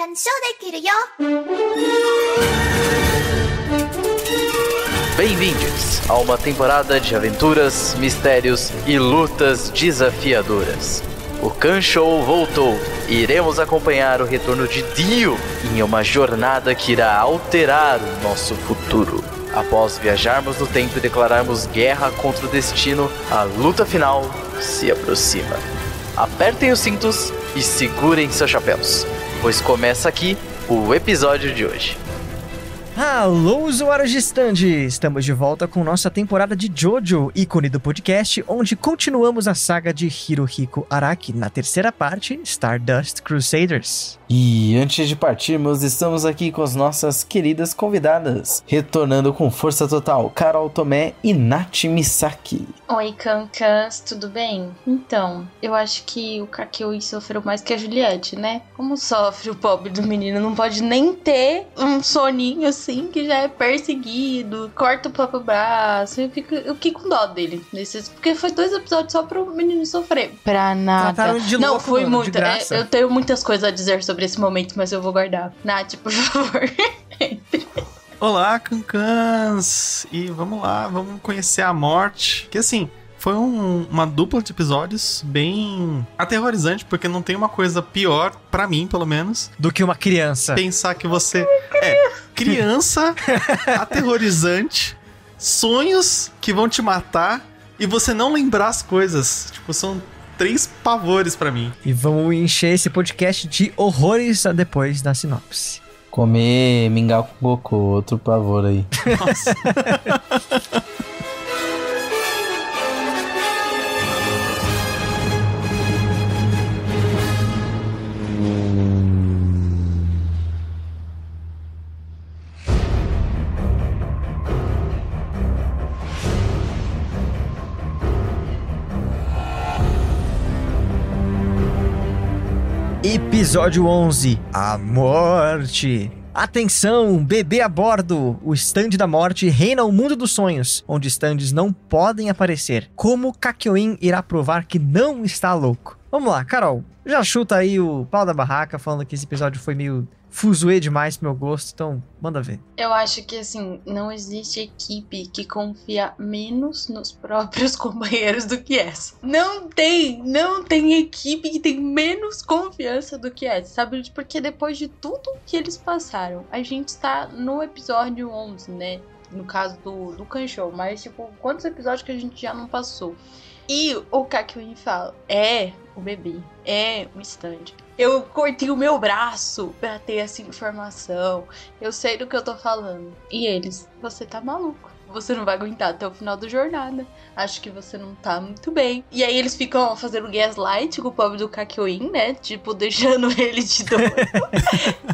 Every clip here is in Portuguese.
干渉できるよ。Bem-vindos a uma temporada de aventuras, mistérios e lutas desafiadoras. O Kanshou voltou e iremos acompanhar o retorno de Dio em uma jornada que irá alterar o nosso futuro. Após viajarmos no tempo e declararmos guerra contra o destino, a luta final se aproxima. Apertem os cintos e segurem seus chapéus, pois começa aqui o episódio de hoje. Alô, usuários de stand! Estamos de volta com nossa temporada de JoJo, ícone do podcast, onde continuamos a saga de Hirohiko Araki na terceira parte, Stardust Crusaders. E antes de partirmos, estamos aqui com as nossas queridas convidadas, retornando com força total, Carol Tomé e Nath Misaki. Oi, Cancans, tudo bem? Então, eu acho que o Kakyoin sofreu mais que a Juliette, né? Como sofre o pobre do menino? Não pode nem ter um soninho assim, que já é perseguido, corta o próprio braço. Eu fiquei com dó dele, porque foi 2 episódios só pro menino sofrer. Pra nada. Trataram de não, louco, foi mano, muito. de graça. Eu tenho muitas coisas a dizer sobre esse momento, mas eu vou guardar. Nath, por favor. Olá, Cancans! E vamos lá, vamos conhecer a morte. Que assim, foi uma dupla de episódios bem aterrorizante, porque não tem uma coisa pior, pra mim pelo menos, Do que uma criança. pensar que você é criança, aterrorizante, sonhos que vão te matar e você não lembrar as coisas. Tipo, são 3 pavores pra mim. E vamos encher esse podcast de horrores depois da sinopse. Comer mingau com Goku, outro pavor aí. Nossa. Episódio 11, A Morte. Atenção, bebê a bordo! O stand da morte reina o mundo dos sonhos, onde stands não podem aparecer. Como Kakyoin irá provar que não está louco? Vamos lá, Carol, já chuta aí o pau da barraca, falando que esse episódio foi meio fuzuê demais pro meu gosto, então manda ver. Eu acho que, assim, não existe equipe que confia menos nos próprios companheiros do que essa. Não tem equipe que tem menos confiança do que essa, sabe? Porque depois de tudo que eles passaram, a gente tá no episódio 11, né? No caso do Kanshou, mas, tipo, quantos episódios que a gente já não passou? E o Kakyoin fala, o bebê, o stand. Eu cortei o meu braço pra ter essa informação. Eu sei do que eu tô falando. E eles, você tá maluco. Você não vai aguentar até o final da jornada. Acho que você não tá muito bem. E aí eles ficam fazendo gaslight com o pobre do Kakyoin, né? Tipo, deixando ele de doido.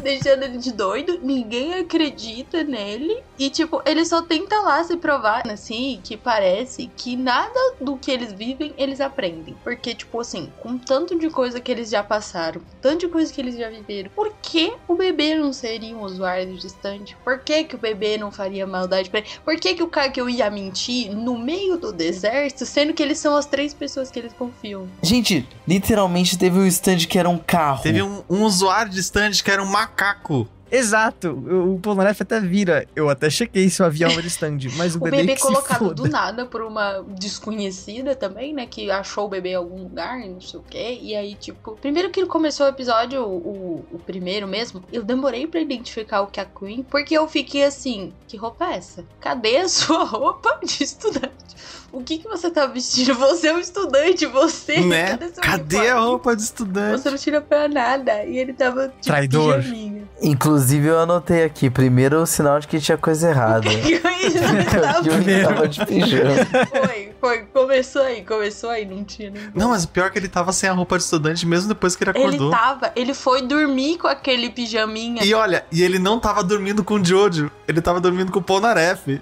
Deixando ele de doido. Ninguém acredita nele. E, tipo, ele só tenta lá se provar, assim, que parece que nada do que eles vivem, eles aprendem. Porque, tipo assim, com tanto de coisa que eles já passaram, com tanto de coisa que eles já viveram, por que o bebê não seria um usuário distante? Por que o bebê não faria maldade pra ele? Por que o Kakyoin ia mentir no meio do deserto, sendo que eles são as 3 pessoas que eles confiam? Gente, literalmente teve um stand que era um carro. Teve um usuário de stand que era um macaco. Exato, o Polnareff até vira. Eu até chequei se o avião era stand, mas o bebê que colocado se foda. do nada por uma desconhecida também, né? Que achou o bebê em algum lugar, não sei o quê. E aí, tipo, primeiro que começou o episódio, o primeiro mesmo, eu demorei pra identificar o Kakyoin, porque eu fiquei assim, que roupa é essa? Cadê a sua roupa de estudante? O que você tá vestindo? Você é um estudante, você... Né? Cadê a roupa de estudante? Você não tira pra nada. E ele tava, tipo, Traidor. pijaminha. Inclusive eu anotei aqui, primeiro o sinal de que tinha coisa errada. Eu tava de pijama. Foi. Começou aí, não tinha nem... Não, mas o pior é que ele tava sem a roupa de estudante mesmo depois que ele acordou. Ele foi dormir com aquele pijaminha. E olha, ele não tava dormindo com o Jojo. Ele tava dormindo com o Polnareff.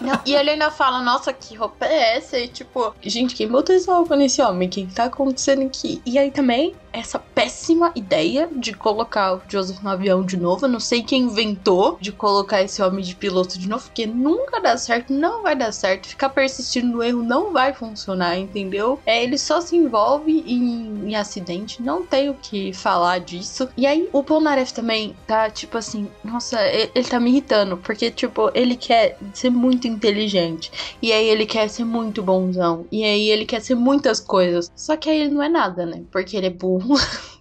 Não, e ele ainda fala, nossa, que roupa é essa? E tipo, gente, quem botou essa roupa nesse homem? O que tá acontecendo aqui? E aí também, essa péssima ideia de colocar o Joseph no avião de novo. Eu não sei quem inventou de colocar esse homem de piloto de novo, porque nunca dá certo, não vai dar certo. Ficar persistindo no erro não vai funcionar, entendeu? Ele só se envolve em acidente, não tem o que falar disso. E aí, o Polnareff também tá, tipo assim, nossa, ele tá me irritando, porque, tipo, ele quer ser muito inteligente, e aí ele quer ser muito bonzão, e aí ele quer ser muitas coisas, só que aí ele não é nada, né, porque ele é burro.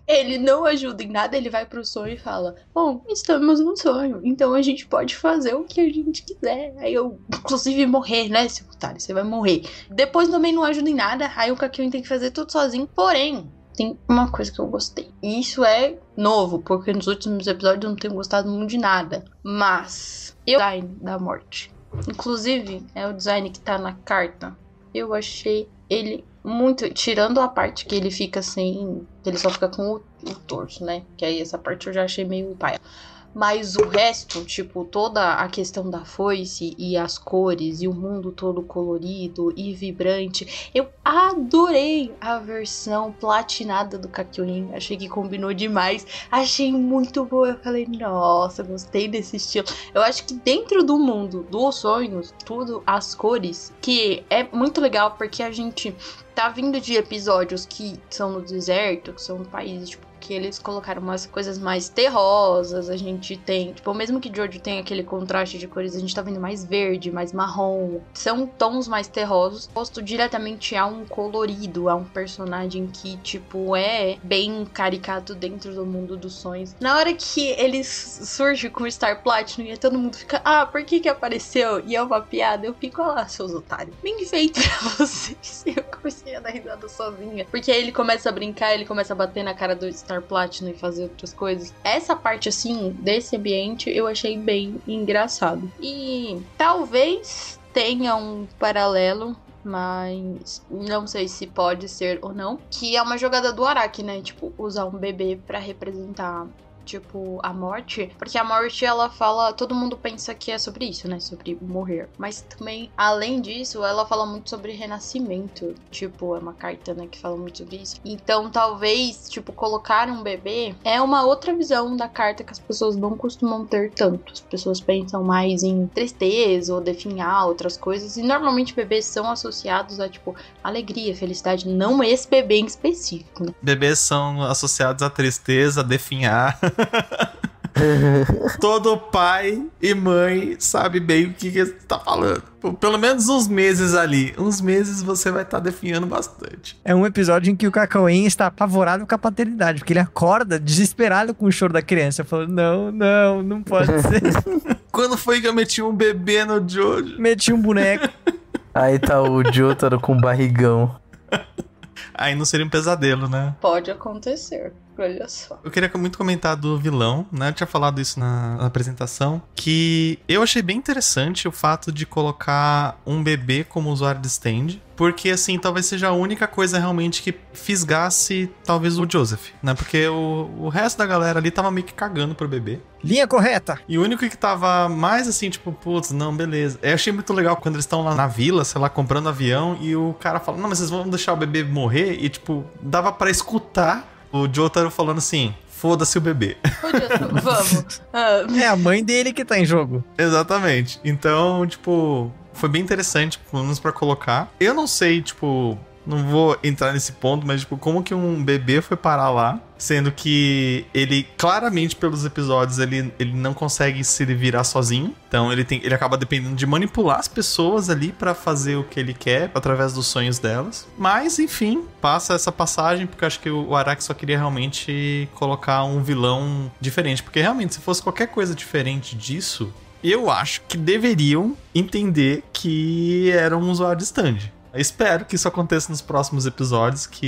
Ele não ajuda em nada, ele vai pro sonho e fala, bom, estamos num sonho, então a gente pode fazer o que a gente quiser. Aí eu, inclusive, morrer, né, seu otário, você vai morrer. Depois também não ajuda em nada, aí o Kakyoin tem que fazer tudo sozinho, porém, tem uma coisa que eu gostei. E isso é novo, porque nos últimos episódios eu não tenho gostado muito de nada. Mas, o design da morte. Inclusive, é o design que tá na carta. Eu achei ele muito... Tirando a parte que ele fica sem... Ele só fica com o torso, né? Que aí essa parte eu já achei meio paia. Mas o resto, tipo, toda a questão da foice e as cores e o mundo todo colorido e vibrante. Eu adorei a versão platinada do Kakyoin. Achei que combinou demais. Achei muito boa. Eu falei, nossa, gostei desse estilo. Eu acho que dentro do mundo dos sonhos, tudo, as cores, que é muito legal porque a gente tá vindo de episódios que são no deserto, que são no país, tipo, que eles colocaram umas coisas mais terrosas. A gente tem, tipo, mesmo que Jojo tem aquele contraste de cores, a gente tá vendo mais verde, mais marrom. São tons mais terrosos, posto diretamente a um colorido, a um personagem que, tipo, é bem caricato dentro do mundo dos sonhos. Na hora que ele surge com o Star Platinum e todo mundo fica, por que apareceu? E é uma piada, eu fico, lá, seus otários. Bem feito pra vocês. Eu comecei a dar risada sozinha. Porque aí ele começa a brincar, ele começa a bater na cara do Star Platinum e fazer outras coisas. Essa parte, assim, desse ambiente, eu achei bem engraçado. E talvez tenha um paralelo, mas não sei se pode ser ou não, que é uma jogada do Araki, né? Tipo, usar um bebê pra representar, tipo, a morte. Porque a morte, ela fala... Todo mundo pensa que é sobre isso, né? Sobre morrer. Mas também, além disso, ela fala muito sobre renascimento. Tipo, é uma carta, né? Que fala muito sobre isso. Então, talvez, tipo, colocar um bebê é uma outra visão da carta que as pessoas não costumam ter tanto. As pessoas pensam mais em tristeza ou definhar outras coisas. E, normalmente, bebês são associados a, tipo, alegria, felicidade. Não esse bebê em específico, né? Bebês são associados a tristeza, a definhar. Todo pai e mãe sabe bem o que você tá falando. Por pelo menos uns meses ali. Uns meses você vai estar definhando bastante. É um episódio em que o Kakyoin está apavorado com a paternidade, porque ele acorda desesperado com o choro da criança, falando, não pode ser. Quando foi que eu meti um bebê no Jojo? Meti um boneco. Aí tá o Jotaro com barrigão. Aí não seria um pesadelo, né? Pode acontecer. Olha só. Eu queria muito comentar do vilão, né? Eu tinha falado isso na apresentação, que eu achei bem interessante o fato de colocar um bebê como usuário de stand, porque, assim, talvez seja a única coisa realmente que fisgasse, talvez, o Joseph, né? Porque o resto da galera ali tava meio que cagando pro bebê. Linha correta. E o único que tava mais, assim, tipo, putz, não, beleza. Eu achei muito legal quando eles estão lá na vila, sei lá, comprando avião, e o cara fala, não, mas vocês vão deixar o bebê morrer? E, tipo, dava pra escutar o Jotaro falando assim, foda-se o bebê. Vamos. É a mãe dele que tá em jogo. Exatamente. Então, tipo, foi bem interessante, pelo menos pra colocar. Eu não sei, tipo, não vou entrar nesse ponto, mas, tipo, como que um bebê foi parar lá, sendo que ele, claramente, pelos episódios, ele não consegue se virar sozinho. Então, ele acaba dependendo de manipular as pessoas ali pra fazer o que ele quer, através dos sonhos delas. Mas, enfim, passa essa passagem, porque eu acho que o Araki só queria realmente colocar um vilão diferente. Porque, realmente, se fosse qualquer coisa diferente disso, eu acho que deveriam entender que era um usuário de stand. Eu espero que isso aconteça nos próximos episódios, que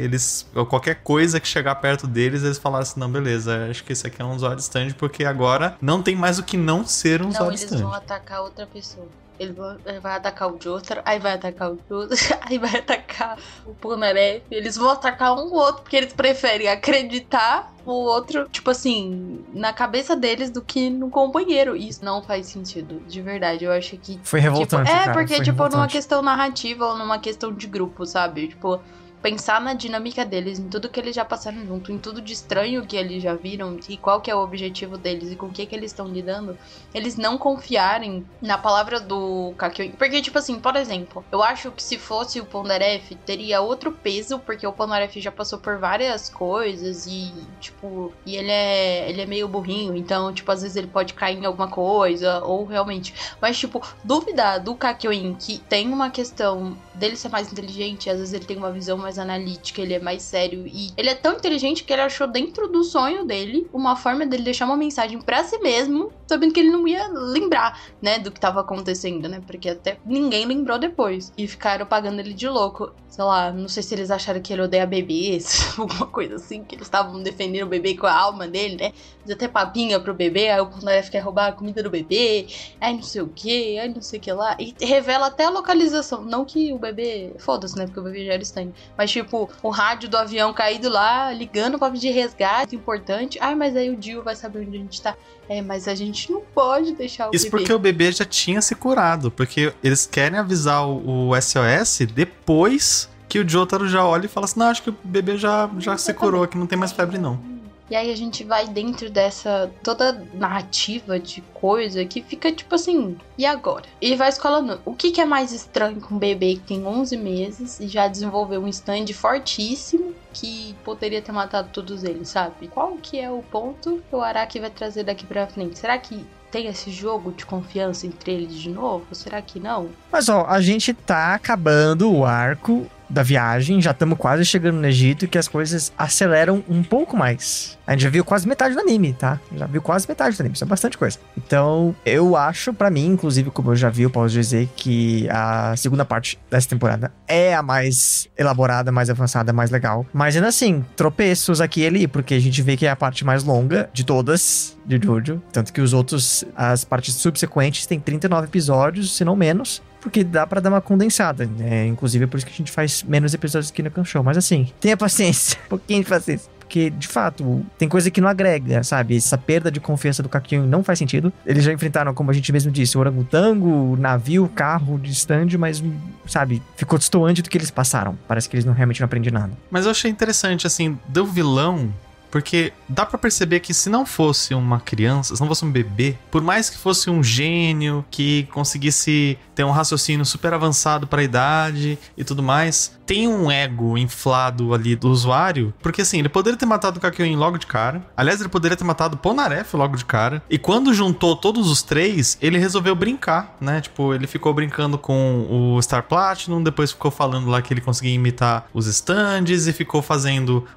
eles, ou qualquer coisa que chegar perto deles, eles falassem, não, beleza, acho que esse aqui é um usuário de stand, porque agora não tem mais o que não ser um usuário de stand. Não, eles vão atacar outra pessoa. Ele vai atacar o Jotaro, aí vai atacar o Jotaro, aí vai atacar o Polnareff. Eles vão atacar um ou outro, porque eles preferem acreditar o outro, tipo assim, na cabeça deles do que no companheiro. Isso não faz sentido, de verdade. Eu acho que... Foi revoltante, tipo, cara. porque, Foi tipo, revoltante. numa questão narrativa ou numa questão de grupo, sabe? Tipo... Pensar na dinâmica deles, em tudo que eles já passaram junto, em tudo de estranho que eles já viram, e qual que é o objetivo deles e com o que eles estão lidando, eles não confiarem na palavra do Kakyoin. Porque, tipo assim, por exemplo, eu acho que se fosse o Polnareff, teria outro peso, porque o Polnareff já passou por várias coisas e, tipo, e ele é meio burrinho, então, tipo, às vezes ele pode cair em alguma coisa, ou realmente... Mas, tipo, duvidar do Kakyoin, que tem uma questão dele ser mais inteligente, às vezes ele tem uma visão mais analítica, ele é mais sério e ele é tão inteligente que ele achou dentro do sonho dele uma forma dele deixar uma mensagem pra si mesmo, sabendo que ele não ia lembrar, né, do que tava acontecendo, né, porque até ninguém lembrou depois e ficaram pagando ele de louco. Sei lá, não sei se eles acharam que ele odeia bebês, alguma coisa assim, que eles estavam defendendo o bebê com a alma dele, né, fiz até papinha pro bebê, aí o Polnareff quer roubar a comida do bebê, aí não sei o que, aí não sei o que lá, e revela até a localização, não que o bebê, foda-se, né, porque o bebê já era estranho, mas tipo, o rádio do avião caído lá, ligando pra pedir resgate, importante, mas aí o Dio vai saber onde a gente tá. Mas a gente não pode deixar o Isso bebê. porque o bebê já tinha se curado, porque eles querem avisar o SOS depois que o Jotaro já olha e fala assim, não, acho que o bebê já se curou aqui, não tem mais febre não. E aí a gente vai dentro dessa toda narrativa de coisa que fica tipo assim, e agora? E vai escalando. O que é mais estranho com um bebê que tem 11 meses e já desenvolveu um stand fortíssimo que poderia ter matado todos eles, sabe? Qual que é o ponto que o Araki vai trazer daqui pra frente? Será que tem esse jogo de confiança entre eles de novo? Será que não? Mas ó, a gente tá acabando o arco da viagem, já estamos quase chegando no Egito, que as coisas aceleram um pouco mais. A gente já viu quase metade do anime, tá? Já viu quase metade do anime, isso é bastante coisa. Então, eu acho, pra mim, inclusive, como eu já vi, eu posso dizer que a segunda parte dessa temporada é a mais elaborada, mais avançada, mais legal. Mas ainda assim, tropeços aqui e ali, porque a gente vê que é a parte mais longa de todas de Jojo. Tanto que os outros, as partes subsequentes, tem 39 episódios, se não menos. Porque dá pra dar uma condensada, né? Inclusive é por isso que a gente faz menos episódios aqui no Kanshou. Mas assim, tenha paciência, um pouquinho de paciência. Porque, de fato, tem coisa que não agrega, sabe? Essa perda de confiança do Kakyoin não faz sentido. Eles já enfrentaram, como a gente mesmo disse, o orangotango, o navio, o carro de stand, mas, sabe, ficou distoante do que eles passaram. Parece que eles realmente não aprendem nada. Mas eu achei interessante, assim, do vilão... Porque dá pra perceber que se não fosse uma criança, se não fosse um bebê, por mais que fosse um gênio, que conseguisse ter um raciocínio super avançado pra idade e tudo mais, tem um ego inflado ali do usuário, porque assim, ele poderia ter matado o Kakyoin logo de cara, aliás, ele poderia ter matado o Polnareff logo de cara, e quando juntou todos os três, ele resolveu brincar, né? Tipo, ele ficou brincando com o Star Platinum, depois ficou falando lá que ele conseguia imitar os stands e ficou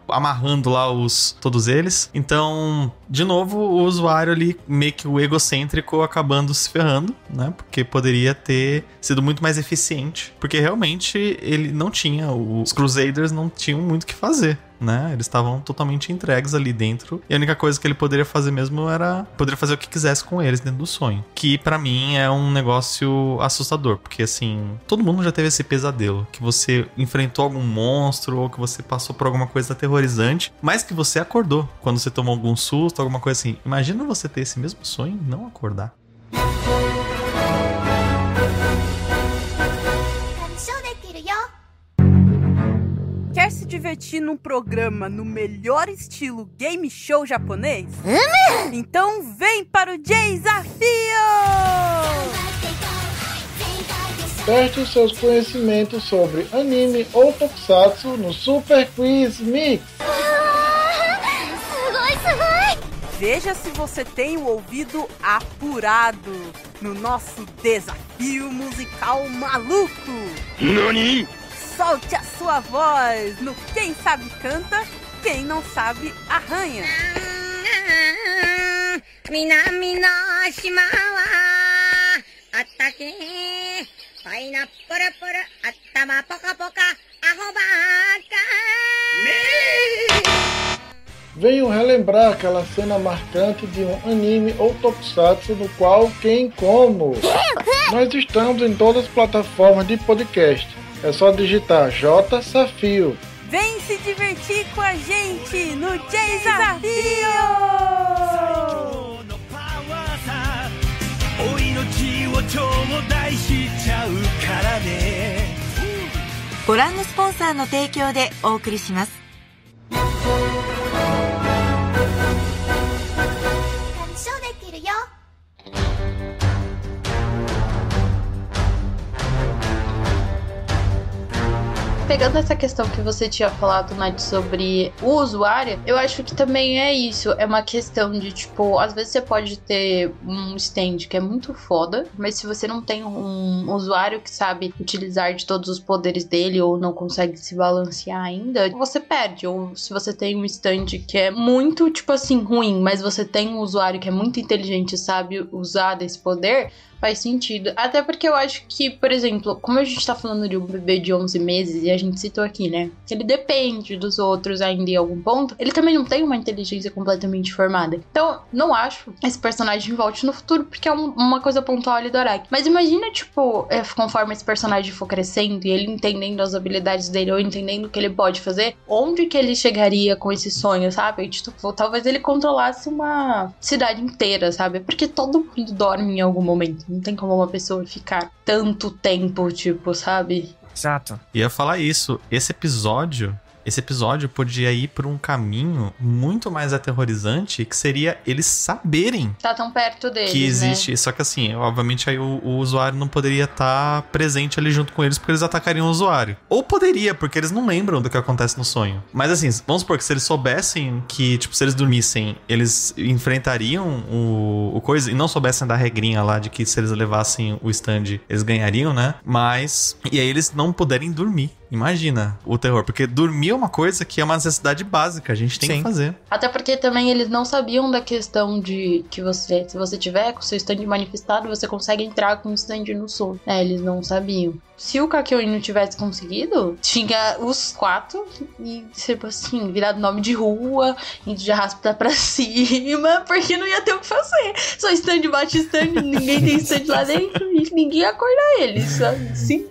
amarrando lá todos eles. Então, de novo, o usuário ali, meio que o egocêntrico, acabando se ferrando, né? Porque poderia ter sido muito mais eficiente. Porque realmente ele não tinha, os Crusaders não tinham muito o que fazer, né? Eles estavam totalmente entregues ali dentro. E a única coisa que ele poderia fazer mesmo era... poderia fazer o que quisesse com eles dentro do sonho. Que pra mim é um negócio assustador. Porque assim, todo mundo já teve esse pesadelo. Que você enfrentou algum monstro ou que você passou por alguma coisa aterrorizante. Mas que você acordou quando você tomou algum susto, alguma coisa assim. Imagina você ter esse mesmo sonho e não acordar. Quer se divertir num programa no melhor estilo game show japonês? Então vem para o Desafio! Teste os seus conhecimentos sobre anime ou tokusatsu no Super Quiz Mix. Veja se você tem o ouvido apurado no nosso desafio musical maluco. Nani? Solte a sua voz no Quem Sabe Canta, Quem Não Sabe Arranha. Minami no shima wa atake, paina pura pura, atama poka poka, arrobaka. Venham relembrar aquela cena marcante de um anime ou tokusatsu no qual quem como Nós estamos em todas as plataformas de podcast. É só digitar J Safio. Vem se divertir com a gente no Desafio! ご覧のスポンサーの提供でお送りします。 Pegando essa questão que você tinha falado, Nath, sobre o usuário, eu acho que também é isso. É uma questão de, tipo, às vezes você pode ter um stand que é muito foda, mas se você não tem um usuário que sabe utilizar de todos os poderes dele ou não consegue se balancear ainda, você perde. Ou se você tem um stand que é muito, tipo assim, ruim, mas você tem um usuário que é muito inteligente e sabe usar desse poder, faz sentido. Até porque eu acho que, por exemplo, como a gente tá falando de um bebê de 11 meses, e a gente citou aqui, né, que ele depende dos outros ainda em algum ponto, ele também não tem uma inteligência completamente formada. Então, não acho esse personagem volte no futuro, porque é uma coisa pontual ali do Araki. Mas imagina, tipo, conforme esse personagem for crescendo e ele entendendo as habilidades dele ou entendendo o que ele pode fazer, onde que ele chegaria com esse sonho, sabe? E, tipo, talvez ele controlasse uma cidade inteira, sabe? Porque todo mundo dorme em algum momento. Não tem como uma pessoa ficar tanto tempo, tipo, sabe? Exato. Ia falar isso. Esse episódio podia ir por um caminho muito mais aterrorizante, que seria eles saberem tá tão perto deles, que existe. Né? Só que assim, obviamente aí o usuário não poderia estar presente ali junto com eles, porque eles atacariam o usuário. Ou poderia, porque eles não lembram do que acontece no sonho. Mas assim, vamos supor que se eles soubessem que, tipo, se eles dormissem, eles enfrentariam o coisa, e não soubessem da regrinha lá de que se eles levassem o stand, eles ganhariam, né? Mas, e aí eles não puderem dormir. Imagina o terror, porque dormir é uma coisa que é uma necessidade básica, a gente tem que fazer. Até porque também eles não sabiam da questão de que se você tiver com o seu stand manifestado, você consegue entrar com o stand no sonho. Eles não sabiam. Se o Kakyoin não tivesse conseguido, tinha os 4 e, tipo assim, virado nome de rua, e de arrasta pra cima, porque não ia ter o que fazer. Só stand bate stand, ninguém tem stand lá dentro e ninguém ia acordar eles, sabe? Sim.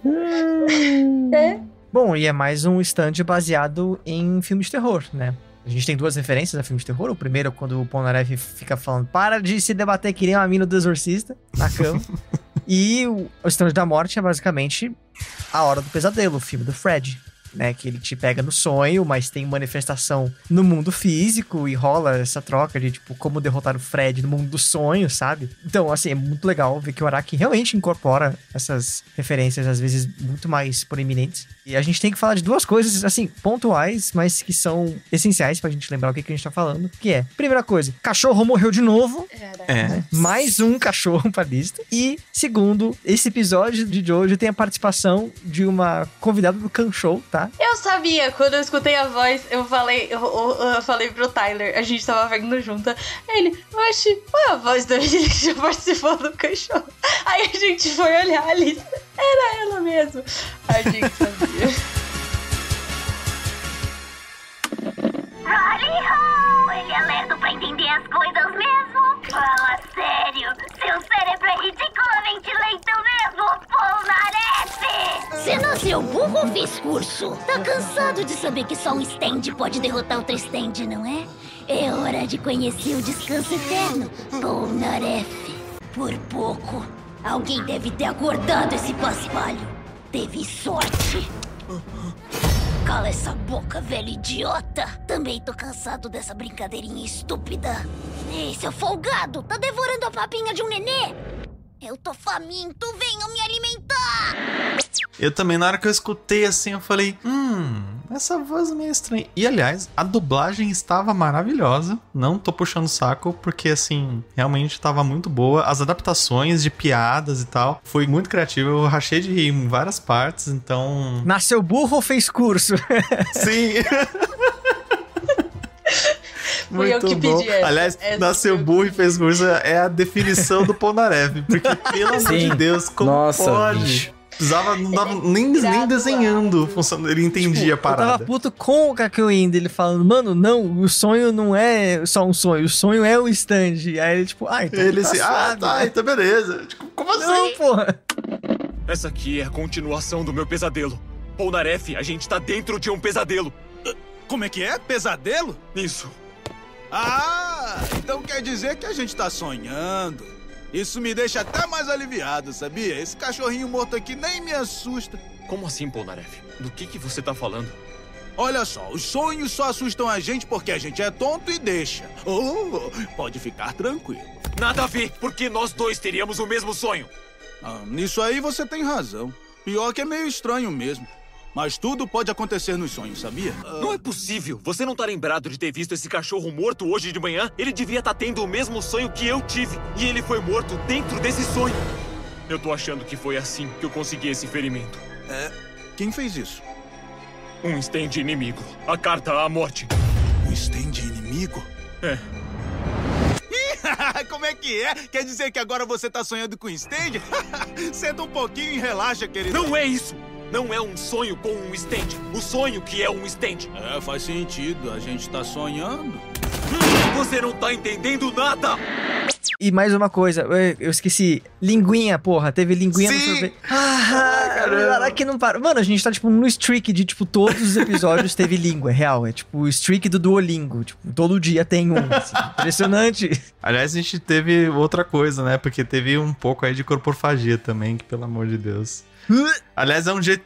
Bom, e é mais um stand baseado em filmes de terror, né? A gente tem 2 referências a filmes de terror. O primeiro é quando o Polnareff fica falando: para de se debater que nem uma mina do Exorcista na cama. E o Stand da Morte é basicamente A Hora do Pesadelo, o filme do Fred, né? Que ele te pega no sonho, mas tem manifestação no mundo físico e rola essa troca de, tipo, como derrotar o Fred no mundo dos sonhos, sabe? Então, assim, é muito legal ver que o Araki realmente incorpora essas referências, às vezes, muito mais proeminentes. E a gente tem que falar de 2 coisas, assim, pontuais, mas que são essenciais pra gente lembrar o que a gente tá falando, que é, primeira coisa, cachorro morreu de novo. Né? Mais um cachorro pra lista. E, segundo, esse episódio de hoje tem a participação de uma convidada do Kanshou, tá? Eu sabia, quando eu escutei a voz, eu falei pro Tyler, a gente tava vendo junto. Ele, oxe, qual é a voz da menina que já participou do cachorro? Aí a gente foi olhar a lista, era ela mesmo. A gente sabia. Riley-ho! Ele é lerdo pra entender as coisas mesmo? Fala sério! Seu cérebro é ridiculamente lento mesmo, Polnareff! Você nasceu burro ou fez curso? Tá cansado de saber que só um stand pode derrotar outro stand, não é? É hora de conhecer o descanso eterno, Polnareff. Por pouco, alguém deve ter acordado esse paspalho. Teve sorte. Cala essa boca, velho idiota! Também tô cansado dessa brincadeirinha estúpida. Ei, seu folgado! Tá devorando a papinha de um nenê? Eu tô faminto, venham me alimentar! Eu também, na hora que eu escutei assim, eu falei, essa voz é meio estranha. E, aliás, a dublagem estava maravilhosa. Não tô puxando o saco, porque, assim, realmente estava muito boa. As adaptações de piadas e tal, foi muito criativo. Eu rachei de rir em várias partes, então... Nasceu burro ou fez curso? Sim! Fui eu que pedi essa. Aliás, nasceu burro e fez curso é a definição do Polnareff. Porque, pelo amor de Deus, como pode? Bicho. Precisava, não dava nem desenhando, ele entendia a parada. Eu tava puto com o Kakyoin, ele falando, mano, não, o sonho não é só um sonho, o sonho é o stand. Aí ele, tipo, então ele assim, tá, então beleza. Tipo, como assim? Não, porra. Essa aqui é a continuação do meu pesadelo. Polnareff, a gente tá dentro de um pesadelo. Como é que é? Pesadelo? Isso. Ah, então quer dizer que a gente tá sonhando. Isso me deixa até mais aliviado, sabia? Esse cachorrinho morto aqui nem me assusta. Como assim, Polnareff? Do que você tá falando? Olha só, os sonhos só assustam a gente porque a gente é tonto e deixa. Oh, pode ficar tranquilo. Nada a ver, porque nós dois teríamos o mesmo sonho. Nisso aí você tem razão. Pior que é meio estranho mesmo. Mas tudo pode acontecer nos sonhos, sabia? Não é possível. Você não tá lembrado de ter visto esse cachorro morto hoje de manhã? Ele devia estar tendo o mesmo sonho que eu tive. E ele foi morto dentro desse sonho. Eu tô achando que foi assim que eu consegui esse ferimento. Quem fez isso? Um stand inimigo. A carta à morte. Um stand inimigo? É. Como é que é? Quer dizer que agora você tá sonhando com stand? Senta um pouquinho e relaxa, querido. Não é isso! Não é um sonho com um stand. O sonho que é um stand. Faz sentido. A gente tá sonhando. Você não tá entendendo nada! E mais uma coisa, eu esqueci. Linguinha, porra. Teve linguinha no sorvete. Caramba. Que não para. Mano, a gente tá, tipo, no streak de, tipo, todos os episódios teve língua, é real. É, tipo, o streak do Duolingo. Tipo, todo dia tem um. Assim, impressionante. Aliás, a gente teve outra coisa, né? Porque teve um pouco aí de corporafagia também, que pelo amor de Deus. Aliás, é um jeito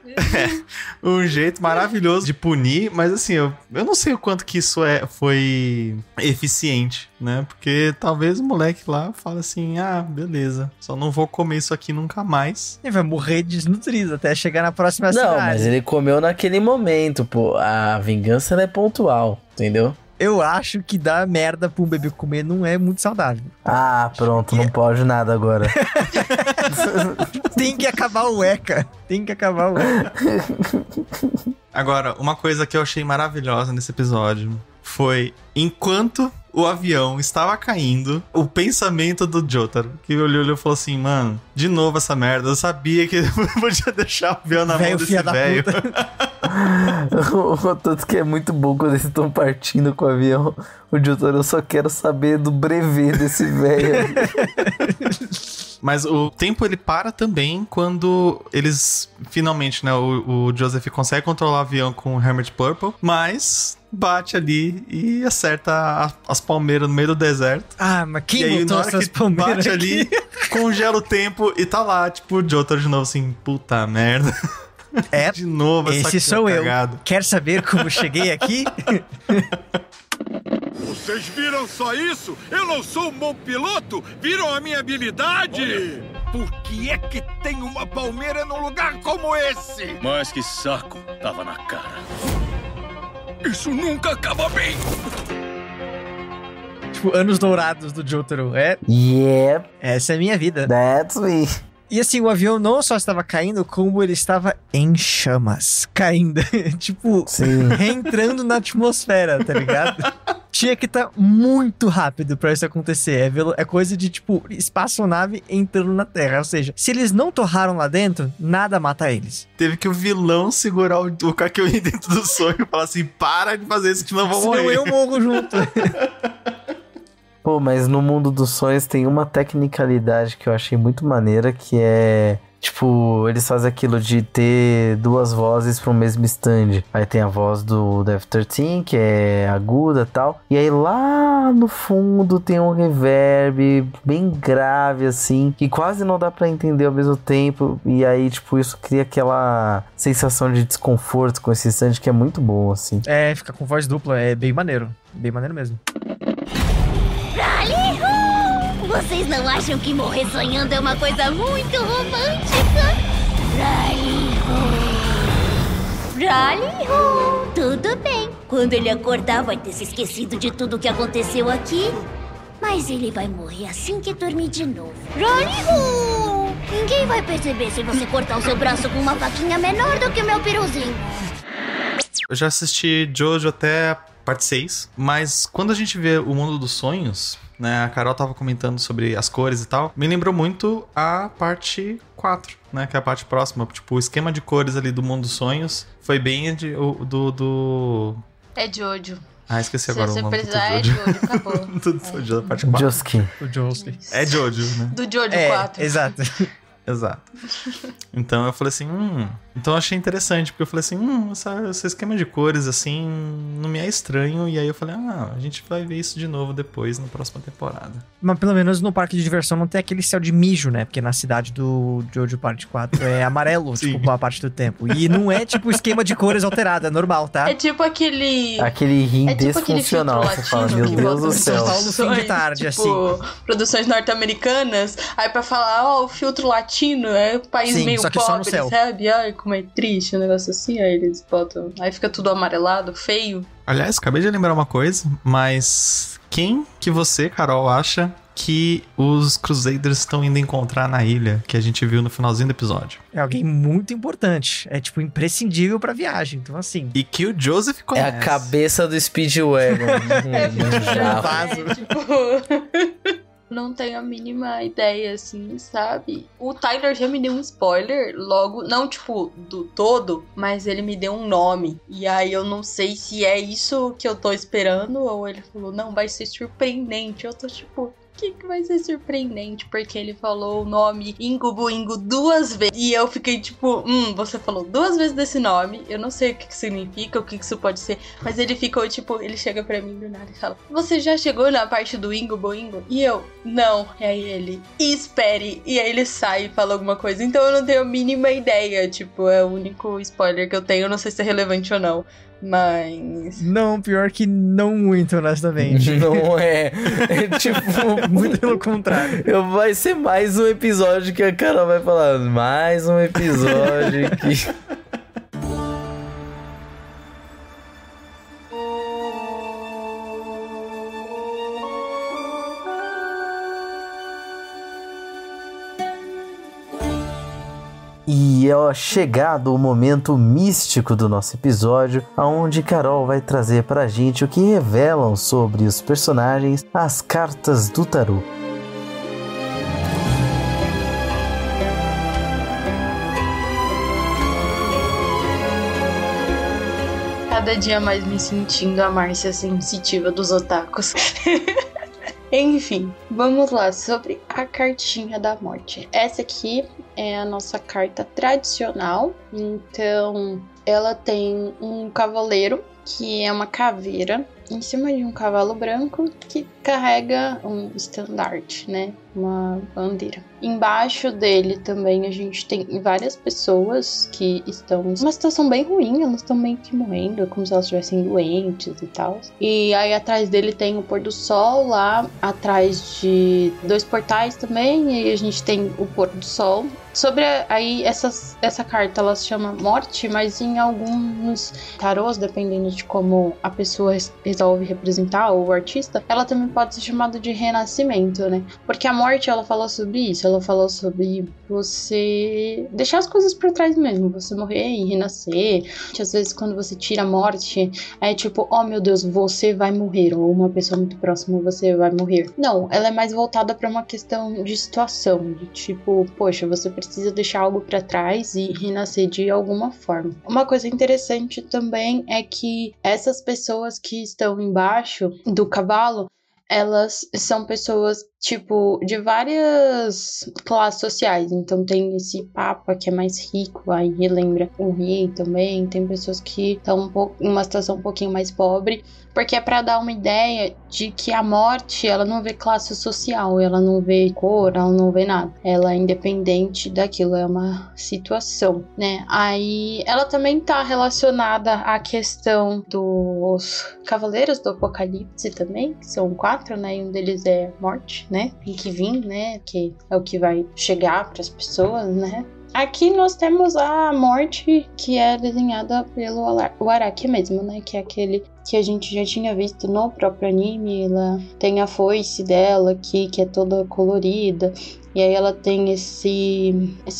um jeito maravilhoso de punir, mas assim, eu não sei o quanto que isso foi eficiente, né? Porque talvez o moleque lá fala assim, beleza, só não vou comer isso aqui nunca mais. Ele vai morrer desnutrido até chegar na próxima cidade. Não, mas ele comeu naquele momento, pô. A vingança ela é pontual, entendeu? Eu acho que dar merda pra um bebê comer não é muito saudável. Pronto, não pode nada agora. Tem que acabar o ECA. Tem que acabar o ECA. Agora, uma coisa que eu achei maravilhosa nesse episódio foi, enquanto o avião estava caindo, o pensamento do Jotaro, que olhou e falou assim, mano, de novo essa merda, eu sabia que eu podia deixar o avião na mão desse velho. O tanto que é muito bom quando eles estão partindo com o avião. O Jotaro, eu só quero saber do brevet desse velho. Mas o tempo ele para também quando eles finalmente, né, o Joseph consegue controlar o avião com o Hermit Purple, mas bate ali e acerta as palmeiras no meio do deserto. Mas quem botou essas palmeiras bate ali, congela o tempo e tá lá, tipo, o Jotaro de novo assim, puta merda. De novo essa esse sou cagada. Eu. Quer saber como cheguei aqui? Vocês viram só isso? Eu não sou um bom piloto? Viram a minha habilidade? Por que é que tem uma palmeira num lugar como esse? Mas que saco, tava na cara. Isso nunca acaba bem. Tipo, anos dourados do Jotaro. Yep. Essa é a minha vida. That's me. E assim, o avião não só estava caindo, como ele estava em chamas. Caindo. Tipo, reentrando na atmosfera, tá ligado? Tinha que estar muito rápido pra isso acontecer. É coisa de, tipo, espaçonave entrando na Terra. Ou seja, se eles não torraram lá dentro, nada mata eles. Teve que o vilão segurar o Kakyoin dentro do sonho e falar assim, para de fazer isso que não vão morrer. Senão eu morro junto. Pô, mas no mundo dos sonhos tem uma tecnicalidade que eu achei muito maneira, que é... Tipo, eles fazem aquilo de ter duas vozes pro mesmo stand. Aí tem a voz do Death 13, que é aguda e tal. E aí lá no fundo tem um reverb bem grave, assim, que quase não dá pra entender ao mesmo tempo. E aí, tipo, isso cria aquela sensação de desconforto com esse stand que é muito bom, assim. Fica com voz dupla, é bem maneiro. Bem maneiro mesmo. Rally-ho! Vocês não acham que morrer sonhando é uma coisa muito romântica? Rally-ho! Rally-ho! Tudo bem. Quando ele acordar, vai ter se esquecido de tudo que aconteceu aqui. Mas ele vai morrer assim que dormir de novo. Rally-ho! Ninguém vai perceber se você cortar o seu braço com uma faquinha menor do que o meu piruzinho. Eu já assisti Jojo até parte 6, mas quando a gente vê o mundo dos sonhos, né, a Carol tava comentando sobre as cores e tal, me lembrou muito a parte 4, né, que é a parte próxima, tipo, o esquema de cores ali do mundo dos sonhos foi bem do... É Jojo. Esqueci agora o nome do Jojo, acabou. Do Jojo da parte 4. Josuke. O Josuke. É Jojo, né? Do Jojo 4. Exato. Exato. Então eu falei assim, Então eu achei interessante, porque eu falei assim, esse esquema de cores, assim, não me é estranho. E aí eu falei, a gente vai ver isso de novo depois, na próxima temporada. Mas pelo menos no parque de diversão não tem aquele céu de mijo, né? Porque na cidade do Jojo Parte 4 é amarelo, tipo, boa parte do tempo. E não é tipo esquema de cores alterado, é normal, tá? É tipo aquele rim tipo desfuncional, você fala, meu Deus do céu. São Paulo, fim de tarde, tipo, assim. Produções norte-americanas, aí pra falar, o filtro latino é um país Sim, meio só que só no pobre, céu. sabe? Ai, como é triste, um negócio assim, aí eles botam, aí fica tudo amarelado, feio. Aliás, acabei de lembrar uma coisa, mas quem que você, Carol, acha que os Crusaders estão indo encontrar na ilha, que a gente viu no finalzinho do episódio? É alguém muito importante. É, tipo, imprescindível pra viagem. Então, assim... E que o Joseph conhece. É a cabeça do Speedwagon. Não tenho a mínima ideia, assim, sabe? O Tyler já me deu um spoiler logo, não tipo do todo, mas ele me deu um nome. E aí eu não sei se é isso que eu tô esperando, ou ele falou, não, vai ser surpreendente. Eu tô tipo... que vai ser surpreendente, porque ele falou o nome Ingo Boingo 2 vezes, e eu fiquei tipo, você falou 2 vezes desse nome, eu não sei o que significa, o que isso pode ser, mas ele ficou tipo, ele chega pra mim do nada e fala, você já chegou na parte do Ingo Boingo? E eu, não, e aí ele, espere, e aí ele sai e fala alguma coisa, então eu não tenho a mínima ideia, tipo, é o único spoiler que eu tenho, eu não sei se é relevante ou não. Mas... Não, pior que não muito, honestamente. Não é. É tipo... muito pelo contrário. Vai ser mais um episódio que a Carol vai falar. Mais um episódio que... E é chegado o momento místico do nosso episódio, onde Carol vai trazer pra gente o que revelam sobre os personagens as cartas do tarô. Cada dia mais me sentindo a Márcia sensitiva dos otakus. Enfim, vamos lá sobre a cartinha da morte. Essa aqui é a nossa carta tradicional. Então, ela tem um cavaleiro, que é uma caveira, em cima de um cavalo branco que carrega um estandarte, né? Uma bandeira. Embaixo dele também a gente tem várias pessoas que estão numa situação bem ruim, elas estão meio que morrendo, como se elas estivessem doentes e tal. E aí atrás dele tem o pôr do sol, lá atrás de 2 portais também, e aí a gente tem o pôr do sol. Sobre aí essa carta, ela se chama morte, mas em alguns tarôs, dependendo de como a pessoa resolve representar, ou o artista, ela também pode ser chamada de renascimento, né? Porque a morte, ela fala sobre isso, ela fala sobre você deixar as coisas pra trás mesmo, você morrer e renascer. Às vezes, quando você tira a morte, é tipo, oh meu Deus, você vai morrer, ou uma pessoa muito próxima, você vai morrer. Não, ela é mais voltada pra uma questão de situação, de tipo, poxa, você precisa deixar algo pra trás e renascer de alguma forma. Uma coisa interessante também é que essas pessoas que estão embaixo do cavalo, elas são pessoas, tipo, de várias classes sociais. Então tem esse papa que é mais rico, aí relembra o rei também. Tem pessoas que estão em uma situação um pouquinho mais pobre, porque é para dar uma ideia de que a morte, ela não vê classe social, ela não vê cor, ela não vê nada. Ela é independente daquilo, é uma situação, né? Aí ela também tá relacionada à questão dos cavaleiros do apocalipse também, que são 4, né? E um deles é morte, né? Tem que vir, né? Que é o que vai chegar para as pessoas, né? Aqui nós temos a morte, que é desenhada pelo Araki mesmo, né? Que é aquele que a gente já tinha visto no próprio anime. Ela tem a foice dela aqui, que é toda colorida. E aí ela tem esse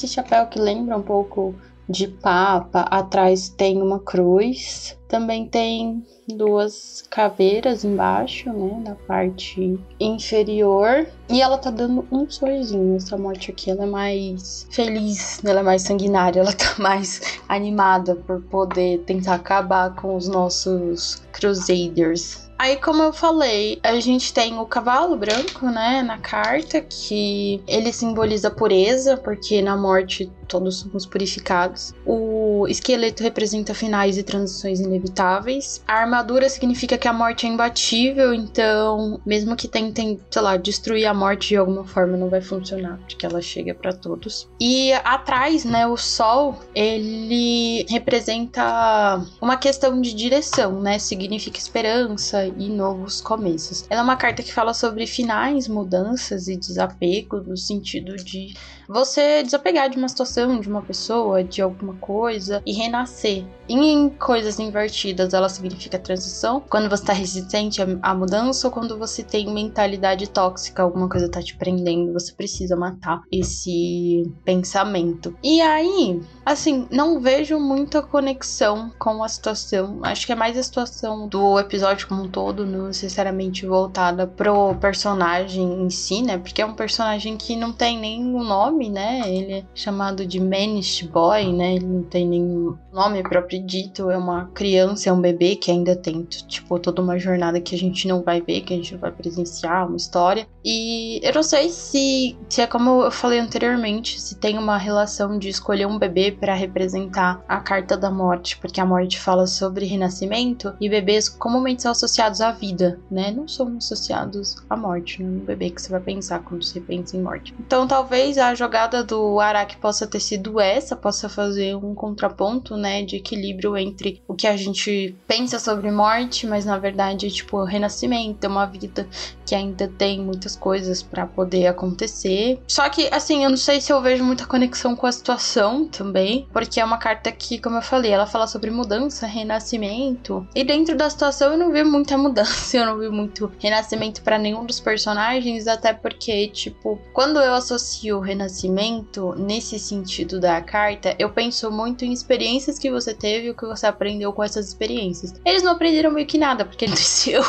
chapéu que lembra um pouco de papa. Atrás tem uma cruz. Também tem 2 caveiras embaixo, né, na parte inferior. E ela tá dando um sorrisinho. Essa morte aqui, ela é mais feliz, ela é mais sanguinária, ela tá mais animada por poder tentar acabar com os nossos Crusaders. Aí, como eu falei, a gente tem o cavalo branco, né, na carta, que ele simboliza a pureza, porque na morte todos somos purificados. O esqueleto representa finais e transições inevitáveis. A armadura significa que a morte é imbatível, então, mesmo que tentem, sei lá, destruir a morte de alguma forma, não vai funcionar, porque ela chega pra todos. E atrás, né, o sol, ele representa uma questão de direção, né, significa esperança e novos começos. Ela é uma carta que fala sobre finais, mudanças e desapego, no sentido de você desapegar de uma situação, de uma pessoa, de alguma coisa e renascer. Em coisas invertidas, ela significa transição. Quando você tá resistente à mudança ou quando você tem mentalidade tóxica, alguma coisa tá te prendendo, você precisa matar esse pensamento. E aí, assim, não vejo muita conexão com a situação. Acho que é mais a situação do episódio como um todo, não necessariamente voltada pro personagem em si, né? Porque é um personagem que não tem nem um nome, né? Ele é chamado de Manish Boy, né? Ele não tem nenhum nome próprio dito. É uma criança, é um bebê que ainda tem, tipo, toda uma jornada que a gente não vai ver, que a gente não vai presenciar, uma história. E eu não sei se é como eu falei anteriormente, se tem uma relação de escolher um bebê para representar a carta da morte, porque a morte fala sobre renascimento e bebês comumente são associados à vida, né? Não são associados à morte, não é um bebê que você vai pensar quando você pensa em morte. Então talvez a jogada do Araki possa ter sido essa, possa fazer um contraponto, né, de equilíbrio entre o que a gente pensa sobre morte, mas na verdade, tipo, renascimento, é uma vida que ainda tem muitas coisas pra poder acontecer. Só que, assim, eu não sei se eu vejo muita conexão com a situação também, porque é uma carta que, como eu falei, ela fala sobre mudança, renascimento, e dentro da situação eu não vi muita mudança, eu não vi muito renascimento pra nenhum dos personagens, até porque, tipo, quando eu associo o renascimento nesse sentido da carta, eu penso muito em experiências que você teve e o que você aprendeu com essas experiências. Eles não aprenderam meio que nada, porque ele desceu.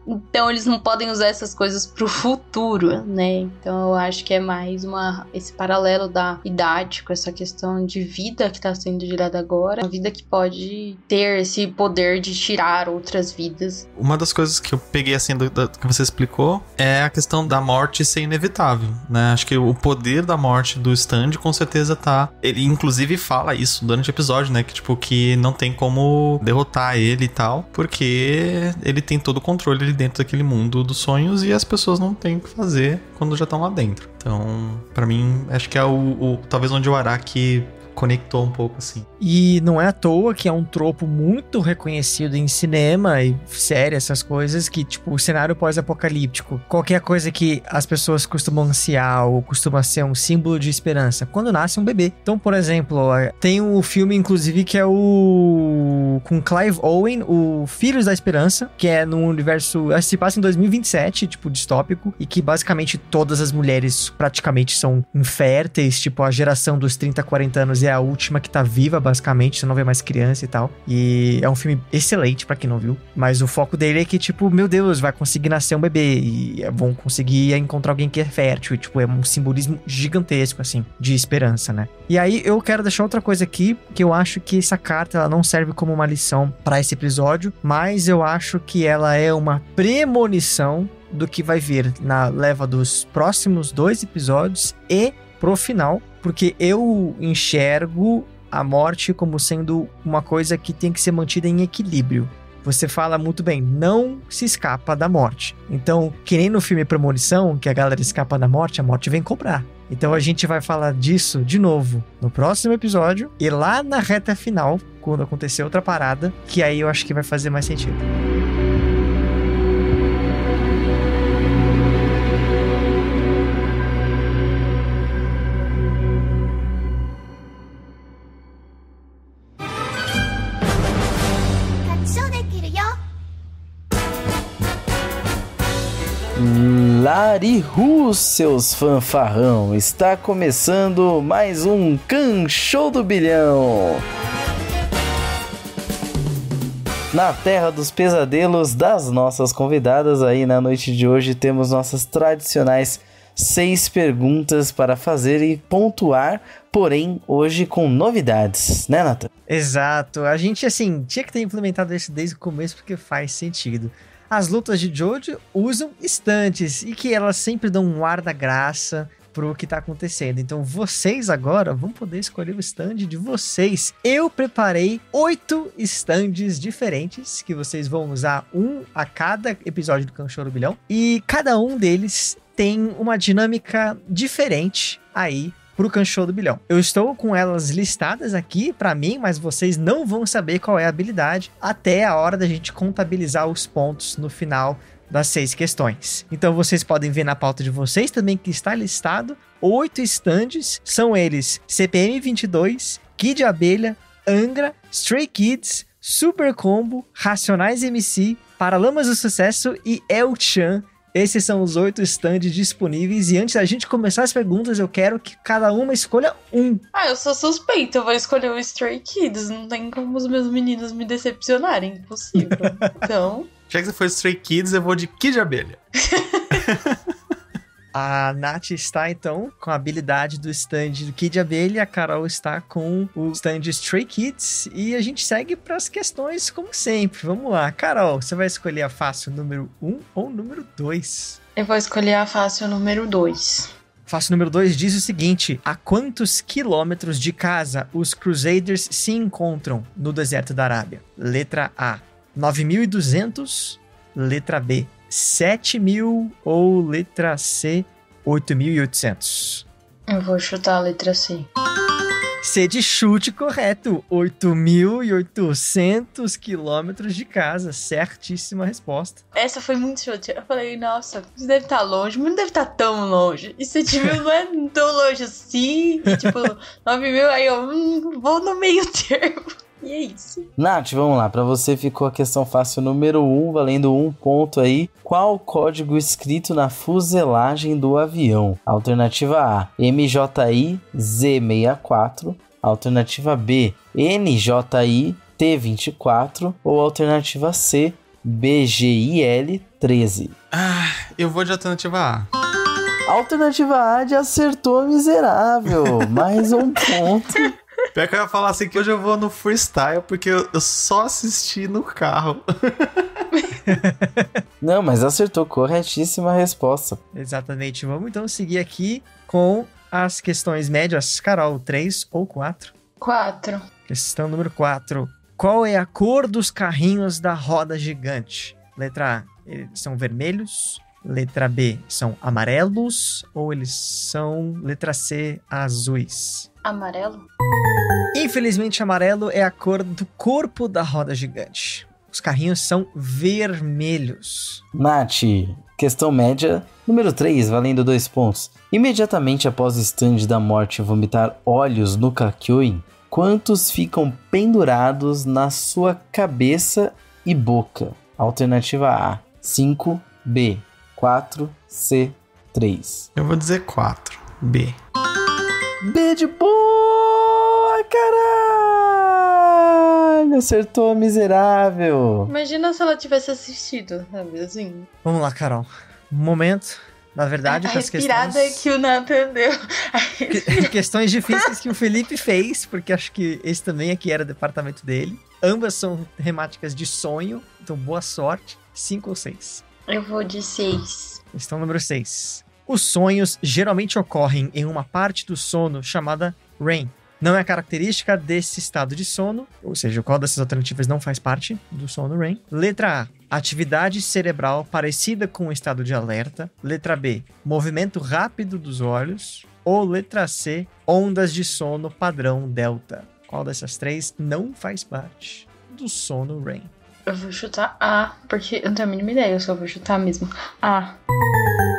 Então eles não podem usar essas coisas pro futuro, né? Então eu acho que é mais esse paralelo da idade com essa questão de vida que tá sendo gerada agora. Uma vida que pode ter esse poder de tirar outras vidas. Uma das coisas que eu peguei assim do que você explicou é a questão da morte ser inevitável, né? Acho que o poder da morte do Stand com certeza tá... Ele inclusive fala isso durante o episódio, né? Que tipo, que não tem como derrotar ele e tal, porque ele tem todo o controle dentro daquele mundo dos sonhos e as pessoas não têm o que fazer quando já estão lá dentro. Então, pra mim, acho que é talvez onde o Araki conectou um pouco, assim. E não é à toa que é um tropo muito reconhecido em cinema e série, essas coisas, que, tipo, o cenário pós-apocalíptico, qualquer coisa que as pessoas costumam ansiar ou costuma ser um símbolo de esperança, quando nasce um bebê. Então, por exemplo, tem o filme, inclusive, que é com Clive Owen, o Filhos da Esperança, que é num universo, se passa em 2027, tipo, distópico, e que basicamente todas as mulheres praticamente são inférteis, tipo, a geração dos 30, 40 anos é a última que tá viva, basicamente, você não vê mais criança e tal. E é um filme excelente pra quem não viu, mas o foco dele é que, tipo, meu Deus, vai conseguir nascer um bebê e vão conseguir encontrar alguém que é fértil, e, tipo, é um simbolismo gigantesco, assim, de esperança, né? E aí eu quero deixar outra coisa aqui, que eu acho que essa carta, ela não serve como uma lição pra esse episódio, mas eu acho que ela é uma premonição do que vai vir na leva dos próximos 2 episódios e pro final, porque eu enxergo a morte como sendo uma coisa que tem que ser mantida em equilíbrio. Você fala muito bem, não se escapa da morte. Então, que nem no filme Premonição, que a galera escapa da morte, a morte vem cobrar. Então a gente vai falar disso de novo no próximo episódio e lá na reta final, quando acontecer outra parada, que aí eu acho que vai fazer mais sentido. Larihu, seus fanfarrão, está começando mais um Kanshou do Bilhão. Na terra dos pesadelos das nossas convidadas, aí na noite de hoje temos nossas tradicionais 6 perguntas para fazer e pontuar, porém hoje com novidades, né, Nathan? Exato, a gente assim, tinha que ter implementado isso desde o começo porque faz sentido. as lutas de Jojo usam estantes e que elas sempre dão um ar da graça pro que tá acontecendo. Então vocês agora vão poder escolher o stand de vocês. Eu preparei 8 stands diferentes que vocês vão usar um a cada episódio do Kanshou do Bilhão e cada um deles tem uma dinâmica diferente aí pro Kanshou do Bilhão. Eu estou com elas listadas aqui pra mim, mas vocês não vão saber qual é a habilidade até a hora da gente contabilizar os pontos no final das 6 questões. Então vocês podem ver na pauta de vocês também que está listado 8 stands, são eles CPM 22, Kid Abelha, Angra, Stray Kids, Super Combo, Racionais MC, Paralamas do Sucesso e El-chan. Esses são os 8 stands disponíveis e antes da gente começar as perguntas, eu quero que cada uma escolha um. Eu sou suspeita, eu vou escolher o Stray Kids, não tem como os meus meninos me decepcionarem, impossível. Então... Já que você foi Stray Kids, eu vou de Kid Abelha. A Nath está, então, com a habilidade do stand do Kid Abelha, a Carol está com o stand Stray Kids, e a gente segue para as questões como sempre. Vamos lá, Carol, você vai escolher a fácil número 1 ou número 2? Eu vou escolher a fácil número 2. Fácil número 2 diz o seguinte: a quantos quilômetros de casa os Crusaders se encontram no deserto da Arábia? Letra A, 9.200, letra B, 7.000 ou letra C, 8.800? Eu vou chutar a letra C. C de chute correto, 8.800 quilômetros de casa, certíssima resposta. Essa foi muito chute. Eu falei, nossa, isso deve estar longe, mas não deve estar tão longe. E 7.000 não é tão longe assim, e, tipo, 9.000, aí eu vou no meio termo. E é isso. Nath, vamos lá. Pra você ficou a questão fácil número 1, valendo 1 ponto aí. Qual o código escrito na fuselagem do avião? Alternativa A, MJI Z64. Alternativa B, NJI T24. Ou alternativa C, BGIL 13. Eu vou de alternativa A. Alternativa A de acertou, miserável. Mais um ponto. Pior que eu ia falar assim que hoje eu vou no freestyle, porque eu só assisti no carro. Não, mas acertou, corretíssima resposta. Exatamente. Vamos então seguir aqui com as questões médias. Carol, 3 ou 4? 4. Questão número 4. Qual é a cor dos carrinhos da roda gigante? Letra A, eles são vermelhos. Letra B, são amarelos. Ou eles são, letra C, azuis? Amarelo? Infelizmente, amarelo é a cor do corpo da roda gigante. Os carrinhos são vermelhos. Nath, questão média número 3, valendo 2 pontos. Imediatamente após o stand da morte vomitar óleos no Kakyoin, quantos ficam pendurados na sua cabeça e boca? Alternativa A, 5, B, 4, C, 3. Eu vou dizer 4, B. B de boa, caralho! Acertou, miserável. Imagina se ela tivesse assistido, sabe assim? Vamos lá, Carol. Momento, na verdade, para as questões... que o Nathan deu. Questões difíceis que o Felipe fez, porque acho que esse também aqui era o departamento dele. Ambas são temáticas de sonho, então boa sorte. 5 ou 6? Eu vou de 6. Questão número 6. Os sonhos geralmente ocorrem em uma parte do sono chamada REM. Não é característica desse estado de sono, ou seja, qual dessas alternativas não faz parte do sono REM? Letra A, atividade cerebral parecida com o estado de alerta. Letra B, movimento rápido dos olhos. Ou letra C, ondas de sono padrão delta. Qual dessas 3 não faz parte do sono REM? Eu vou chutar A, porque eu não tenho a mínima ideia, eu só vou chutar mesmo. A.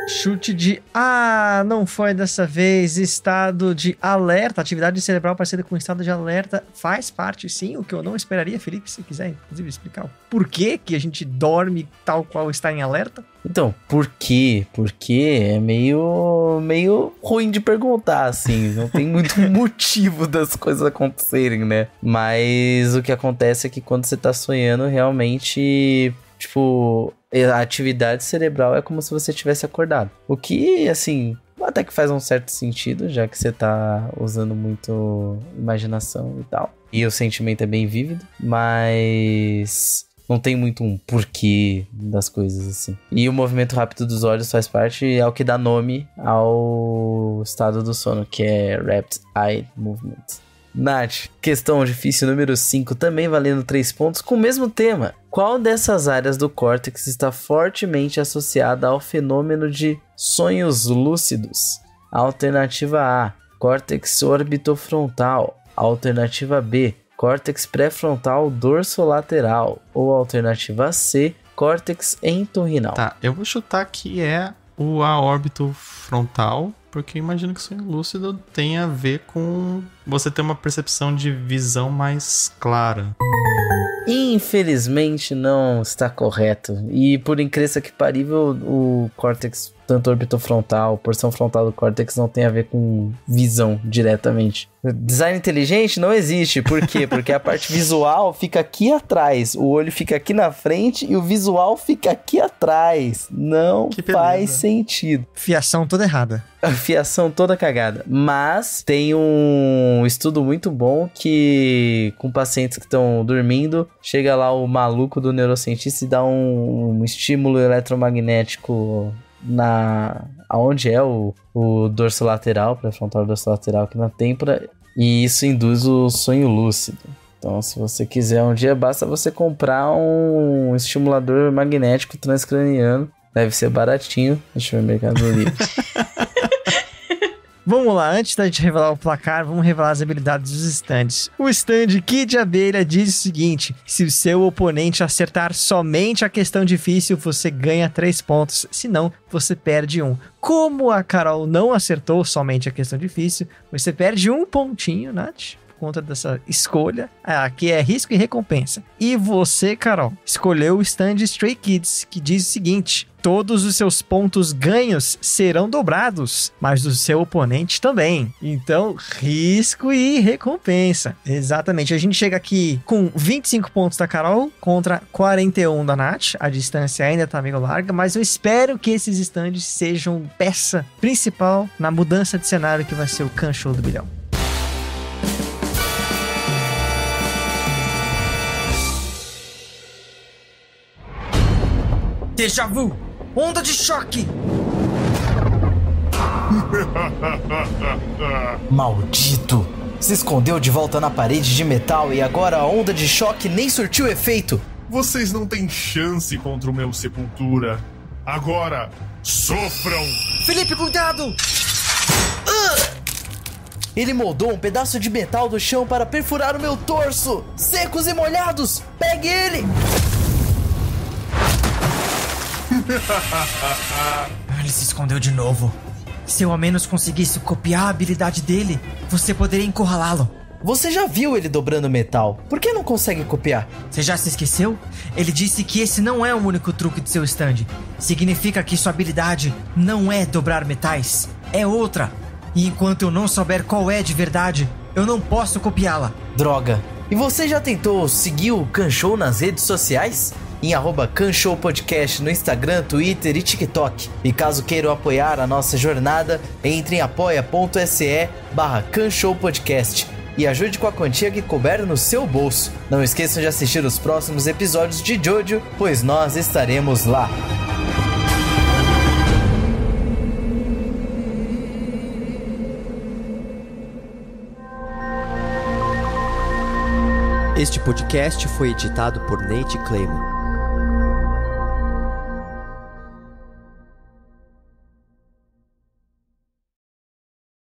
Chute de A, não foi dessa vez. Estado de alerta, atividade cerebral parecida com estado de alerta, faz parte sim, o que eu não esperaria. Felipe, se quiser, inclusive, explicar o porquê que a gente dorme tal qual está em alerta. Então, por quê? Porque é meio ruim de perguntar, assim. Não tem muito motivo das coisas acontecerem, né? Mas o que acontece é que quando você tá sonhando, realmente, tipo, a atividade cerebral é como se você tivesse acordado. O que, assim, até que faz um certo sentido, já que você tá usando muito imaginação e tal. E o sentimento é bem vívido, mas... não tem muito um porquê das coisas assim. E o movimento rápido dos olhos faz parte, é o que dá nome ao estado do sono, que é Rapid Eye Movement. Nath, questão difícil número 5, também valendo 3 pontos, com o mesmo tema. Qual dessas áreas do córtex está fortemente associada ao fenômeno de sonhos lúcidos? Alternativa A, córtex orbitofrontal. Alternativa B, córtex pré-frontal dorsolateral. Ou alternativa C, córtex entorrinal. Tá, eu vou chutar que é o orbitofrontal, porque eu imagino que sonho lúcido tem a ver com você ter uma percepção de visão mais clara. Infelizmente não está correto. E por incrível que parível, o córtex, tanto orbitofrontal, porção frontal do córtex, não tem a ver com visão diretamente. Design inteligente não existe. Por quê? Porque a parte visual fica aqui atrás, o olho fica aqui na frente e o visual fica aqui atrás. Não faz sentido. Fiação toda errada. A fiação toda cagada. Mas tem um estudo muito bom que, com pacientes que estão dormindo, chega lá o maluco do neurocientista e dá um estímulo eletromagnético aonde é o dorsolateral, pré-frontal dorsolateral aqui na têmpora, e isso induz o sonho lúcido. Então, se você quiser um dia, basta você comprar um estimulador magnético transcraniano. Deve ser baratinho. Deixa eu ver no Mercado Livre. Vamos lá, antes da gente revelar o placar, vamos revelar as habilidades dos stands. O stand Kid Abelha diz o seguinte: se o seu oponente acertar somente a questão difícil, você ganha 3 pontos, senão você perde 1. Como a Carol não acertou somente a questão difícil, você perde 1 pontinho, Nath, por conta dessa escolha. Aqui é risco e recompensa. E você, Carol, escolheu o stand Stray Kids, que diz o seguinte: todos os seus pontos ganhos serão dobrados, mas do seu oponente também. Então, risco e recompensa. Exatamente. A gente chega aqui com 25 pontos da Carol contra 41 da Nath. A distância ainda tá meio larga, mas eu espero que esses stands sejam peça principal na mudança de cenário que vai ser o Khan Show do Bilhão. Déjà vu! Onda de choque! Maldito! Se escondeu de volta na parede de metal e agora a onda de choque nem surtiu efeito. Vocês não têm chance contra o meu Sepultura. Agora, sofram! Felipe, cuidado! Ele moldou um pedaço de metal do chão para perfurar o meu torso! Secos e molhados! Pegue ele! Ele se escondeu de novo. Se eu ao menos conseguisse copiar a habilidade dele, você poderia encurralá-lo. Você já viu ele dobrando metal. Por que não consegue copiar? Você já se esqueceu? Ele disse que esse não é o único truque de seu stand. Significa que sua habilidade não é dobrar metais, é outra. E enquanto eu não souber qual é de verdade, eu não posso copiá-la. Droga. E você já tentou seguir o Khan Show nas redes sociais? Em @KhanShowPodcast no Instagram, Twitter e TikTok. E caso queiram apoiar a nossa jornada, entre em apoia.se/KhanShowPodcast e ajude com a quantia que couber no seu bolso. Não esqueçam de assistir os próximos episódios de Jojo, pois nós estaremos lá. Este podcast foi editado por Nate Claymore.